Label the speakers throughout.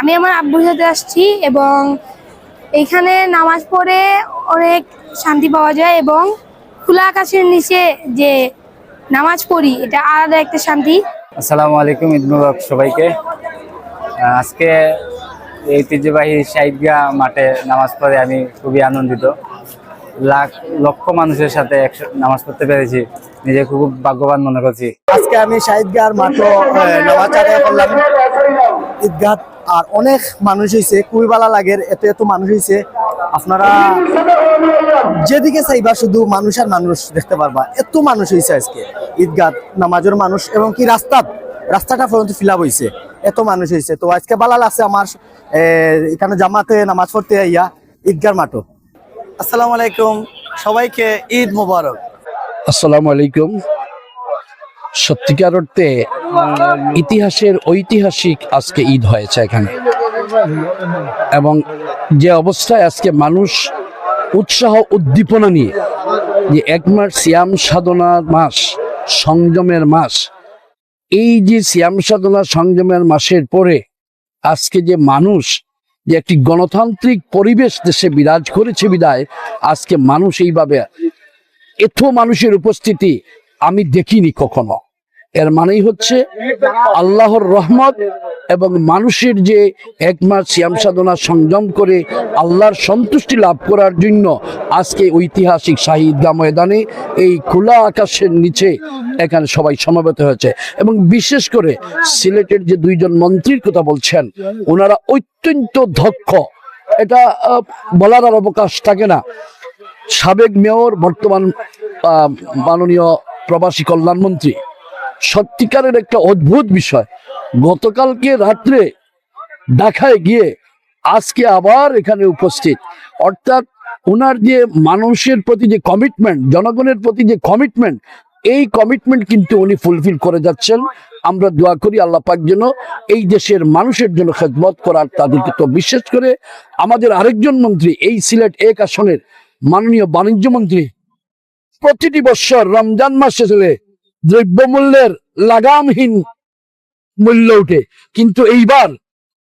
Speaker 1: আমি আমার আব্বুর সাথে আসছি এবং এইখানে নামাজ পড়ে অনেক শান্তি পাওয়া যায় এবং খোলা আকাশের নিচে যে নামাজ পড়ি এটা আলাদা একটা শান্তি।
Speaker 2: আসসালামু আলাইকুম, ঈদ মুবারক সবাইকে। আজকে এই ঐতিহ্যবাহী শাহিদগাহ মাঠে নামাজ পড়ে আমি খুবই আনন্দিত। লক্ষ মানুষের সাথে নামাজ পড়তে পেরেছি, নিজে খুব ভাগ্যবান মনে করছি।
Speaker 3: আজকে আমি শাহিদগাহ মাঠে নামাজ আদায় করলাম ঈদগাহ, আর অনেক মানুষ হয়েছে, খুবই ভালো লাগে। এত এত মানুষ হয়েছে, আপনারা যেদিকে চাইবা শুধু মানুষ আর মানুষ দেখতে পারবা। এত মানুষ হয়েছে আজকে ঈদগাহ নামাজের মানুষ, এবং কি রাস্তাটা পর্যন্ত ফিল আপ হয়েছে, এত মানুষ হয়েছে। তো আজকে ভালো লাগছে আমার এখানে জামাতে নামাজ পড়তে আইয়া ঈদগাহ মাঠও। আসসালামু আলাইকুম, সবাইকে ঈদ মোবারক।
Speaker 4: আসসালামু আলাইকুম। সত্যিকার অর্থে ইতিহাসের ঐতিহাসিক আজকে ঈদ হয়েছে এখানে, এবং যে অবস্থায় আজকে মানুষ উৎসাহ উদ্দীপনা নিয়ে যে এক মাস সিয়াম সাধনার মাস, সংযমের মাস, এই যে সিয়াম সাধনা সংযমের মাসের পরে আজকে যে মানুষ যে একটি গণতান্ত্রিক পরিবেশ দেশে বিরাজ করেছে বিদায় আজকে মানুষ এইভাবে এত মানুষের উপস্থিতি আমি দেখিনি কখনো। এর মানেই হচ্ছে আল্লাহর রহমত এবং মানুষের যে এক মাস সিয়াম সাধনা সংযম করে আল্লাহর সন্তুষ্টি লাভ করার জন্য আজকে ঐতিহাসিক শাহিদগাহ ময়দানে এই খোলা আকাশের নিচে এখানে সবাই সমবেত হয়েছে। এবং বিশেষ করে সিলেটের যে দুইজন মন্ত্রীর কথা বলছেন, ওনারা অত্যন্ত দক্ষ, এটা বলার আর অবকাশ থাকে না। সাবেক মেয়র, বর্তমান মাননীয় প্রবাসী কল্যাণ মন্ত্রী, সত্যিকারের একটা অদ্ভুত বিষয়, গতকালকে রাত্রে ঢাকায় গিয়ে আজকে আবার এখানে উপস্থিত। অর্থাৎ ওনার যে মানুষের প্রতি যে কমিটমেন্ট, জনগণের প্রতি যে কমিটমেন্ট, এই কমিটমেন্ট কিন্তু উনি ফুলফিল করে যাচ্ছেন। আমরা দোয়া করি আল্লাহ পাক যেন এই দেশের মানুষের জন্য খেদমত করার তাদেরকে, তো বিশেষ করে আমাদের আরেকজন মন্ত্রী, এই সিলেট 1 আসনের মাননীয় বাণিজ্য মন্ত্রী, প্রতিটি বছর রমজান মাসে চলে দ্রব্যমূল্যের লাগামহীন মূল্য উঠে, কিন্তু এইবার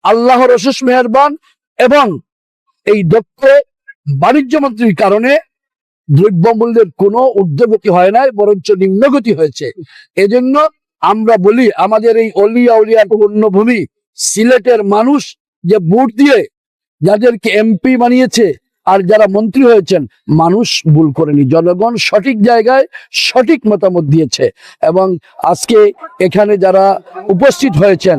Speaker 4: আল্লাহর অশেষ মেহেরবান এবং এই দক্ষ বাণিজ্য মন্ত্রীর কারণে দ্রব্যমূল্যের কোনো ঊর্ধ্বগতি হয় নাই, বরঞ্চ নিম্নগতি হয়েছে। এজন্য আমরা বলি আমাদের এই অলিয়া উলিয়া পূর্ণভূমি সিলেটের মানুষ যে ভোট দিয়ে যাদেরকে এমপি বানিয়েছে আর যারা মন্ত্রী হয়েছেন, মানুষ ভুল করেনি, জনগণ সঠিক জায়গায় সঠিক মতামত দিয়েছে। এবং আজকে এখানে যারা উপস্থিত হয়েছেন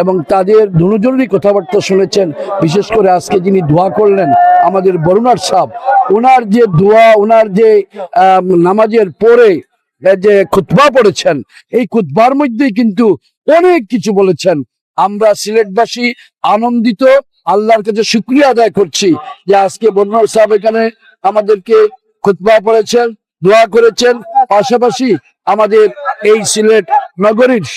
Speaker 4: এবং তাদের দুজনেরই কথাবার্তা শুনেছেন, বিশেষ করে আজকে যিনি দোয়া করলেন আমাদের বরুণার সাহেব, ওনার যে দোয়া, ওনার যে নামাজের পরে যে খুতবা পড়েছেন, এই খুতবার মধ্যেই কিন্তু অনেক কিছু বলেছেন। আমরা সিলেটবাসী আনন্দিত, আল্লাহর কাছে শুকরিয়া আদায় করছি যে আজকে বরুণার সাহেব এখানে আমাদেরকে খুতবা পড়েছেন, দোয়া করেছেন। পাশাপাশি আমাদের এই সিলেট নগরীর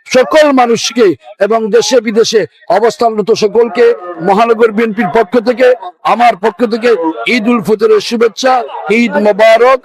Speaker 4: সকল মানুষকে এবং দেশে বিদেশে অবস্থানরত সকলকে মহানগর বিএনপির পক্ষ থেকে, আমার পক্ষ থেকে ঈদ উল ফিতরের শুভেচ্ছা, ঈদ মোবারক।